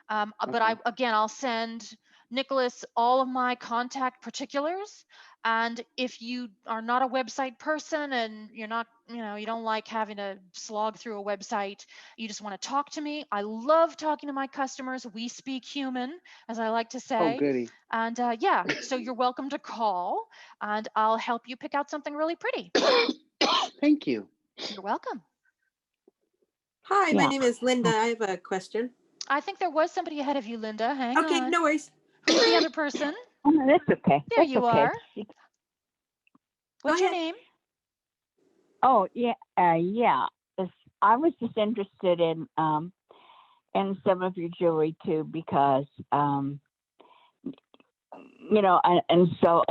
But Okay. I'll send Nicholas all of my contact particulars. And if you are not a website person and you're not, you don't like having to slog through a website, you just want to talk to me. I love talking to my customers. We speak human, as I like to Oh, say. goody. And so you're welcome to call and I'll help you pick out something really pretty. Thank you. You're welcome. Hi, my Yeah. name is Linda. I have a question. I think there was somebody ahead of you, Linda. Hang Okay, on. no worries. Who's the other person? Oh, no, that's okay. There That's you okay. are. What's your ahead. name? Oh, yeah, yeah. I was just interested in some of your jewelry too, because and so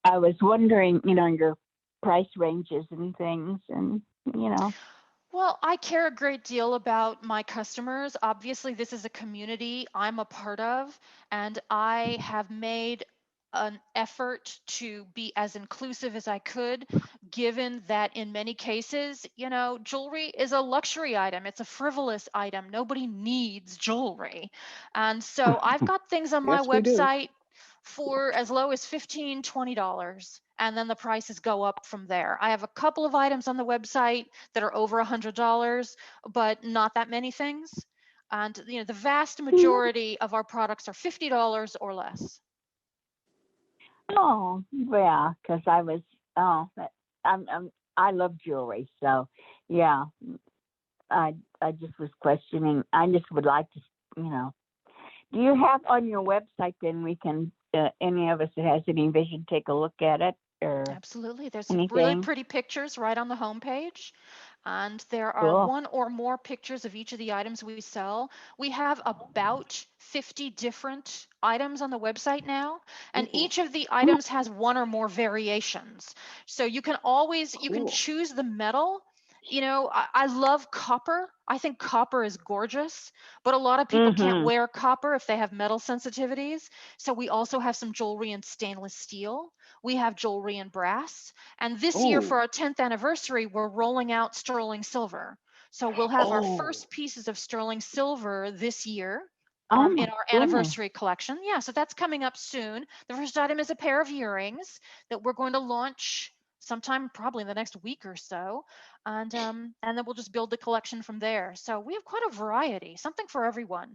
I was wondering, your price ranges and things, and Well, I care a great deal about my customers. Obviously, this is a community I'm a part of, and I have made an effort to be as inclusive as I could, given that in many cases, jewelry is a luxury item. It's a frivolous item. Nobody needs jewelry. And so I've got things on my Yes, we do. website for as low as $15, $20. And then the prices go up from there. I have a couple of items on the website that are over $100, but not that many things. And the vast majority of our products are $50 or less. oh yeah, because I love jewelry, so yeah, I just was questioning. I just would like to, do you have on your website, then we can any of us that has any vision take a look at it? Or Absolutely. There's some really anything? pretty pictures right on the homepage. and there are Cool. one or more pictures of each of the items we sell. We have about 50 different items on the website now, and each of the items has one or more variations. So you can always, you can Cool. choose the metal. You know, I love copper. I think copper is gorgeous, but a lot of people can't Mm-hmm. wear copper if they have metal sensitivities. So we also have some jewelry in stainless steel. We have jewelry in brass. And this year Oh, for our 10th anniversary, we're rolling out sterling silver. So we'll have our oh, first pieces of sterling silver this year Oh in my our goodness. anniversary collection. Yeah, so that's coming up soon. The first item is a pair of earrings that we're going to launch sometime probably in the next week or so. And then we'll just build the collection from there. So we have quite a variety, something for everyone.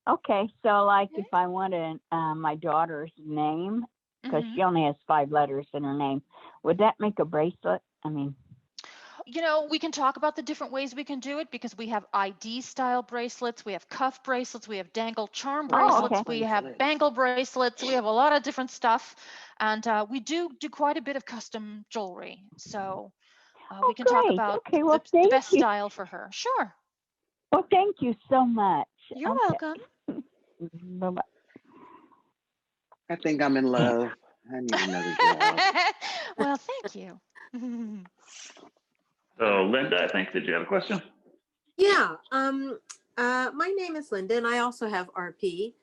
Okay, so like Okay. if I wanted my daughter's name, because Mhm. she only has 5 letters in her name, would that make a bracelet? I mean, You know, we can talk about the different ways we can do it because we have ID style bracelets, we have cuff bracelets, we have dangle charm Oh, bracelets, okay. we have bangle bracelets, we have a lot of different stuff, and we do quite a bit of custom jewelry. So Oh, we can talk great. about Okay, well, the thank best you. style for her. Sure, Well, thank you so much. you're Okay. welcome. Bye-bye. I think I'm in love. I need another job. Well, thank you. So Linda, I think, did you have a question? Yeah. My name is Linda, and I also have RP.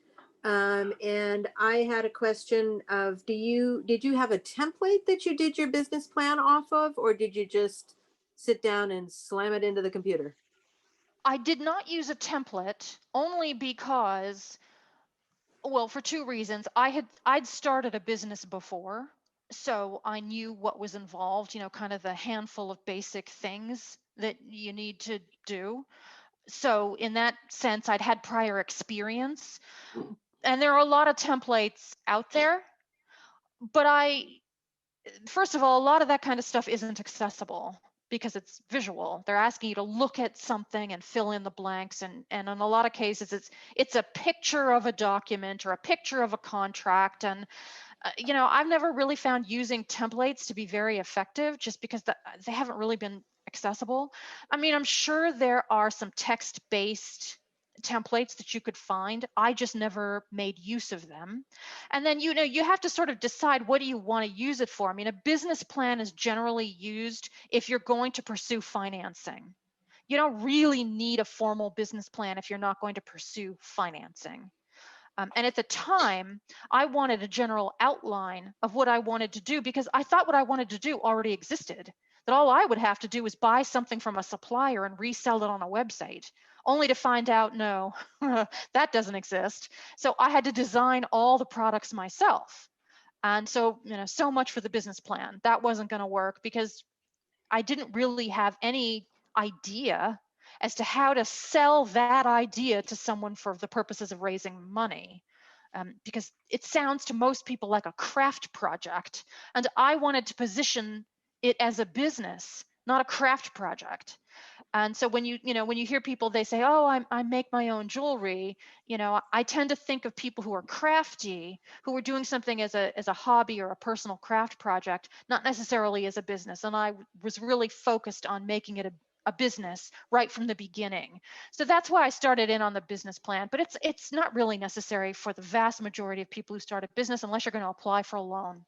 And I had a question of, did you have a template that you did your business plan off of, or did you just sit down and slam it into the computer? I did not use a template only because, well, for two reasons. I'd started a business before, so I knew what was involved, you know, kind of the handful of basic things that you need to do. So in that sense, I'd had prior experience, and there are a lot of templates out there, but first of all, a lot of that kind of stuff isn't accessible because it's visual. They're asking you to look at something and fill in the blanks, and in a lot of cases it's a picture of a document or a picture of a contract. And you know, I've never really found using templates to be very effective just because they haven't really been accessible. I mean, I'm sure there are some text-based templates that you could find. I just never made use of them. And then, you know, you have to sort of decide, what do you want to use it for? I mean, a business plan is generally used if you're going to pursue financing. You don't really need a formal business plan if you're not going to pursue financing. And at the time, I wanted a general outline of what I wanted to do because I thought what I wanted to do already existed. That all I would have to do was buy something from a supplier and resell it on a website, only to find out, no, that doesn't exist. So I had to design all the products myself. And so, you know, so much for the business plan. That wasn't going to work because I didn't really have any idea as to how to sell that idea to someone for the purposes of raising money. Because it sounds to most people like a craft project. And I wanted to position it as a business, not a craft project. And so when you hear people, they say, oh, I make my own jewelry, you know, I tend to think of people who are crafty, who are doing something as a hobby or a personal craft project, not necessarily as a business. And I was really focused on making it a business right from the beginning. So that's why I started in on the business plan. But it's not really necessary for the vast majority of people who start a business unless you're going to apply for a loan.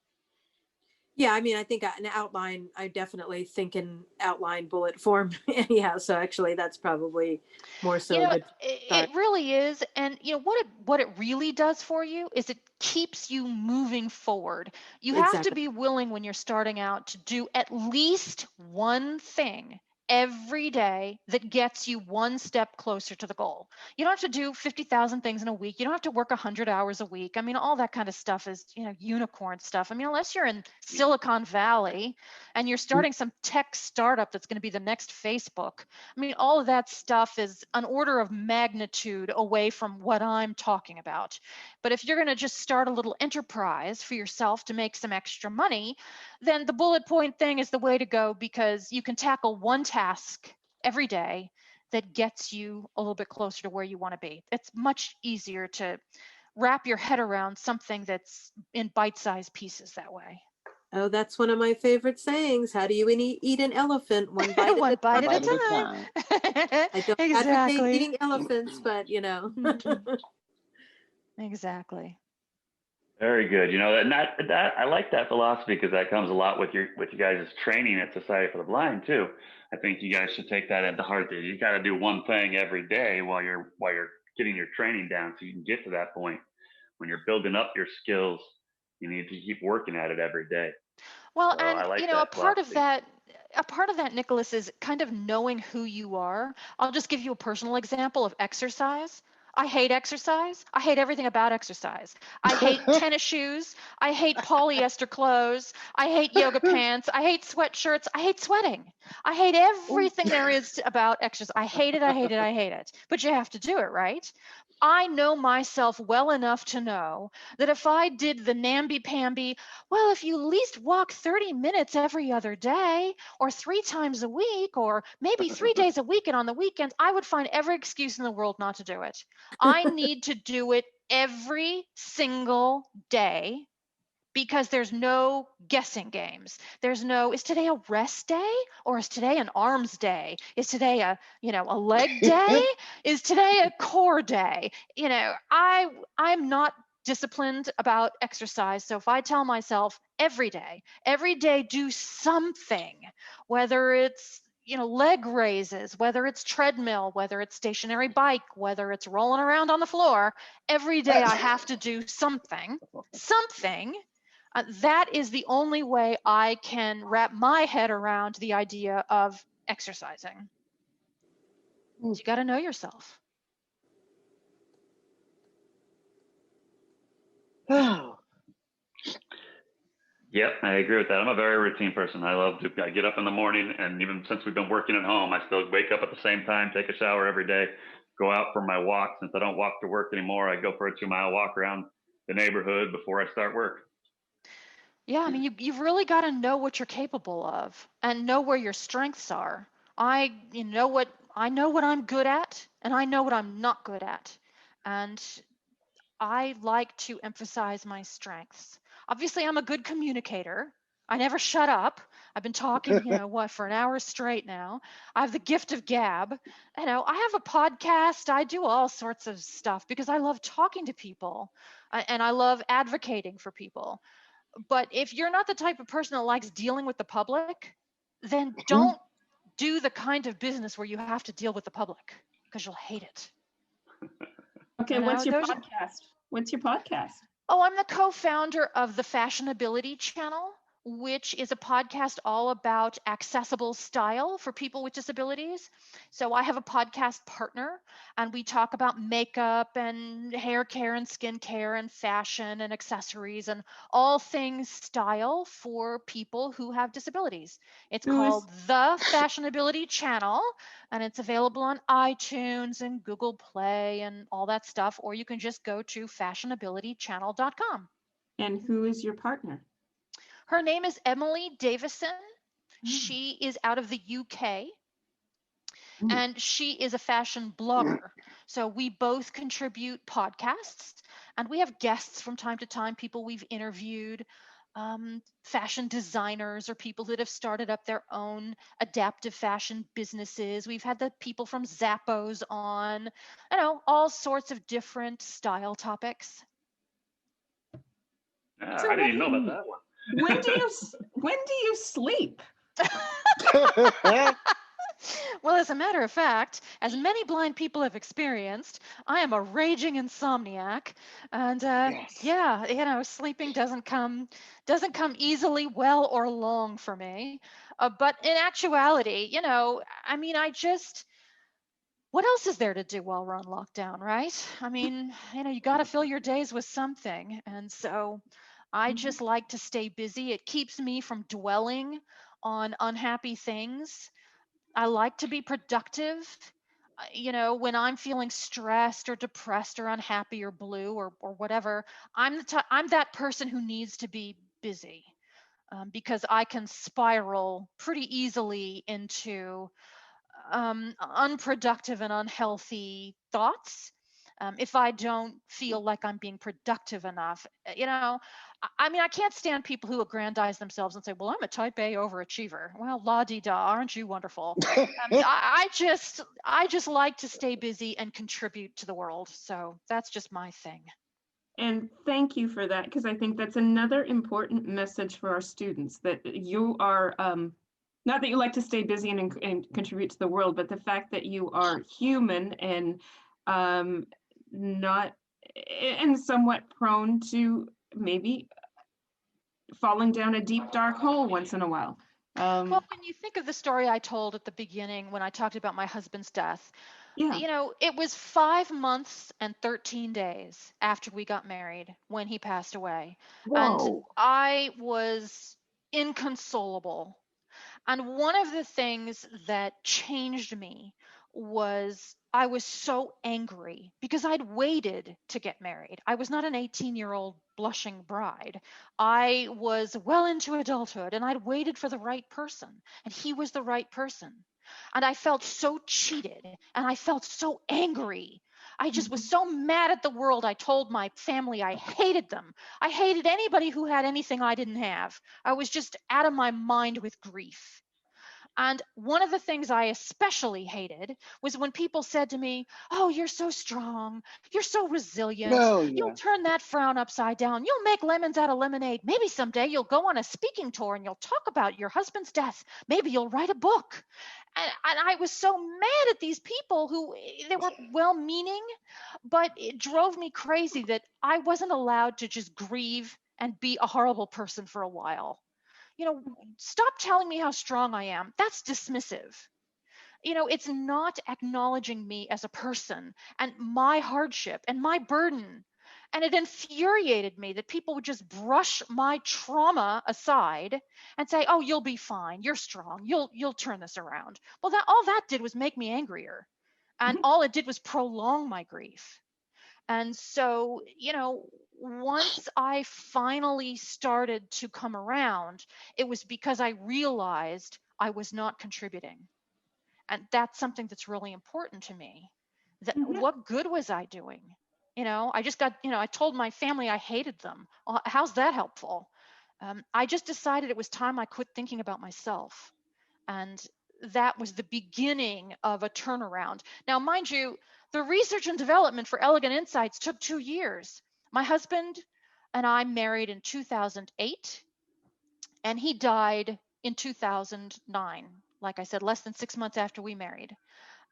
Yeah, I mean, I think an outline, I definitely think in outline bullet form. Anyhow, so actually that's probably more so You a know, good start. it really is. And you know what it really does for you is it keeps you moving forward. You have to Exactly. be willing when you're starting out to do at least one thing every day that gets you one step closer to the goal. You don't have to do 50,000 things in a week. You don't have to work 100 hours a week. I mean, all that kind of stuff is, you know, unicorn stuff. I mean, unless you're in Silicon Valley and you're starting some tech startup that's going to be the next Facebook. I mean, all of that stuff is an order of magnitude away from what I'm talking about. But if you're going to just start a little enterprise for yourself to make some extra money, then the bullet point thing is the way to go because you can tackle one task every day that gets you a little bit closer to where you want to be. It's much easier to wrap your head around something that's in bite-sized pieces that way. Oh, that's one of my favorite sayings. How do you eat an elephant? One bite One at a bite at time. a Bite at a time. time. I don't advocate Exactly. eating elephants, but you know. Mhm. Exactly. Very good. You know, and that I like that philosophy because that comes a lot with you guys' training at Society for the Blind too. I think you guys should take that into heart. That you got to do one thing every day while you're getting your training down, so you can get to that point. When you're building up your skills, you need to keep working at it every day. Well, So I and like a that part of philosophy. that, Nicholas, is kind of knowing who you are. I'll just give you a personal example of exercise. I hate exercise. I hate everything about exercise. I hate tennis shoes. I hate polyester clothes. I hate yoga pants. I hate sweatshirts. I hate sweating. I hate everything there is about exercise. I hate it. I hate it. I hate it. But you have to do it, right? I know myself well enough to know that if I did the namby-pamby, well, if you at least walk 30 minutes every other day, or 3 times a week, or maybe 3 days a week, and on the weekends, I would find every excuse in the world not to do it. I need to do it every single day because there's no guessing games. There's no, is today a rest day or is today an arms day? Is today a leg day? Is today a core day? I'm not disciplined about exercise. So if I tell myself every day do something, whether it's leg raises, whether it's treadmill, whether it's stationary bike, whether it's rolling around on the floor, every day I have to do something. That is the only way I can wrap my head around the idea of exercising. So you got to know yourself. Oh, Yep, I agree with that. I'm a very routine person. I get up in the morning, and even since we've been working at home, I still wake up at the same time, take a shower every day, go out for my walk. Since I don't walk to work anymore, I go for a 2-mile walk around the neighborhood before I start work. Yeah, I mean, you've really got to know what you're capable of and know where your strengths are. I know what I'm good at, and I know what I'm not good at. And I like to emphasize my strengths. Obviously, I'm a good communicator. I never shut up. I've been talking, for an hour straight now. I have the gift of gab. I have a podcast. I do all sorts of stuff because I love talking to people and I love advocating for people. But if you're not the type of person that likes dealing with the public, then don't do the kind of business where you have to deal with the public because you'll hate it. Okay, what's your podcast? What's your podcast? Oh, I'm the co-founder of the Fashionability Channel, which is a podcast all about accessible style for people with disabilities. So I have a podcast partner, and we talk about makeup and hair care and skin care and fashion and accessories and all things style for people who have disabilities. It's called the Fashionability Channel, and it's available on iTunes and Google Play and all that stuff, or you can just go to fashionabilitychannel.com. And who is your partner? Her name is Emily Davison. She is out of the UK, and she is a fashion blogger. So we both contribute podcasts, and we have guests from time to time, people we've interviewed, fashion designers or people that have started up their own adaptive fashion businesses. We've had the people from Zappos on, all sorts of different style topics. I didn't even know about that one. When do you sleep? Well, as a matter of fact, as many blind people have experienced, I am a raging insomniac, and yes. sleeping doesn't come easily, well, or long for me. But in actuality, what else is there to do while we're on lockdown, right? I mean, you got to fill your days with something, and so I just like to stay busy. It keeps me from dwelling on unhappy things. I like to be productive. When I'm feeling stressed or depressed or unhappy or blue or whatever, I'm that person who needs to be busy because I can spiral pretty easily into unproductive and unhealthy thoughts. if I don't feel like I'm being productive enough. I mean, I can't stand people who aggrandize themselves and say, well, I'm a type A overachiever. Well, la-di-da, aren't you wonderful? I just like to stay busy and contribute to the world. So that's just my thing. And thank you for that, because I think that's another important message for our students, that you are, not that you like to stay busy and contribute to the world, but the fact that you are human and not, and somewhat prone to maybe falling down a deep, dark hole once in a while. Well, when you think of the story I told at the beginning when I talked about my husband's death, Yeah. it was 5 months and 13 days after we got married when he passed away. And Whoa. I was inconsolable. And one of the things that changed me was I was so angry because I'd waited to get married. I was not an 18-year-old blushing bride. I was well into adulthood and I'd waited for the right person, and he was the right person. And I felt so cheated and I felt so angry. I just was so mad at the world. I told my family I hated them. I hated anybody who had anything I didn't have. I was just out of my mind with grief. And one of the things I especially hated was when people said to me, oh, you're so strong. You're so resilient. Oh, You'll yeah. turn that frown upside down. You'll make lemons out of lemonade. Maybe someday you'll go on a speaking tour and you'll talk about your husband's death. Maybe you'll write a book. And I was so mad at these people who they were well-meaning, but it drove me crazy that I wasn't allowed to just grieve and be a horrible person for a while. Stop telling me how strong I am. That's dismissive. It's not acknowledging me as a person and my hardship and my burden. And it infuriated me that people would just brush my trauma aside and say, oh, you'll be fine. You're strong. You'll turn this around. Well, all that did was make me angrier. And all it did was prolong my grief. And so, once I finally started to come around, it was because I realized I was not contributing. And that's something that's really important to me. That what good was I doing? I just got, I told my family I hated them. Well, how's that helpful? I just decided it was time I quit thinking about myself. And that was the beginning of a turnaround. Now, mind you, the research and development for Elegant Insights took 2 years. My husband and I married in 2008, and he died in 2009. Like I said, less than 6 months after we married.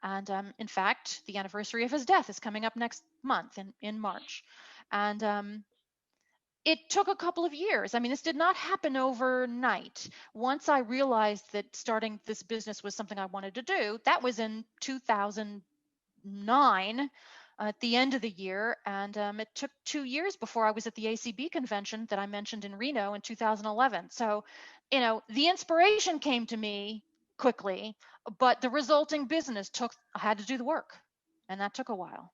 And in fact, the anniversary of his death is coming up next month in March. And it took a couple of years. I mean, this did not happen overnight. Once I realized that starting this business was something I wanted to do, that was in 2009 at the end of the year. And it took 2 years before I was at the ACB convention that I mentioned in Reno in 2011. So, the inspiration came to me quickly, but the resulting business I had to do the work, and that took a while.